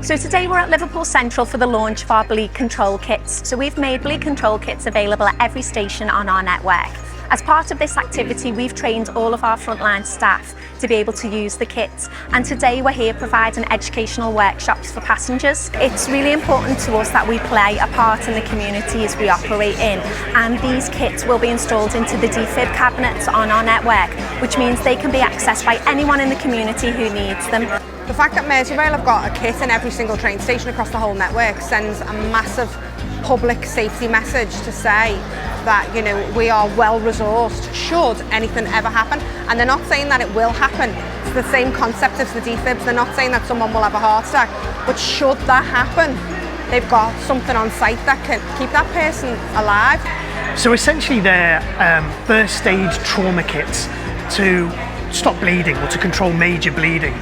So today we're at Liverpool Central for the launch of our bleed control kits. So we've made bleed control kits available at every station on our network. As part of this activity, we've trained all of our frontline staff to be able to use the kits. And today we're here providing educational workshops for passengers. It's really important to us that we play a part in the communities we operate in. And these kits will be installed into the defib cabinets on our network, which means they can be accessed by anyone in the community who needs them. The fact that Merseyrail have got a kit in every single train station across the whole network sends a massive public safety message to say that, you know, we are well resourced should anything ever happen. And they're not saying that it will happen. It's the same concept as the defibs. They're not saying that someone will have a heart attack, but should that happen, they've got something on site that can keep that person alive. So essentially they're first stage trauma kits to stop bleeding or to control major bleeding.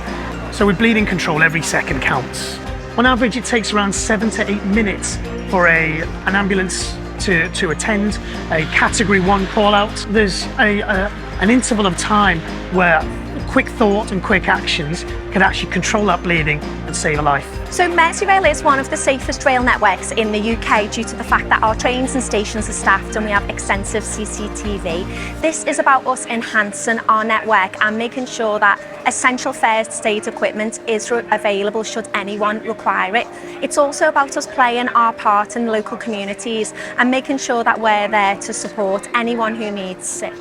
So with bleeding control, every second counts. On average, it takes around 7 to 8 minutes for an ambulance to attend a Category 1 call out. There's an interval of time where quick thought and quick actions can actually control that bleeding and save a life. So Merseyrail is one of the safest rail networks in the UK due to the fact that our trains and stations are staffed and we have extensive CCTV. This is about us enhancing our network and making sure that essential first aid equipment is available should anyone require it. It's also about us playing our part in local communities and making sure that we're there to support anyone who needs it.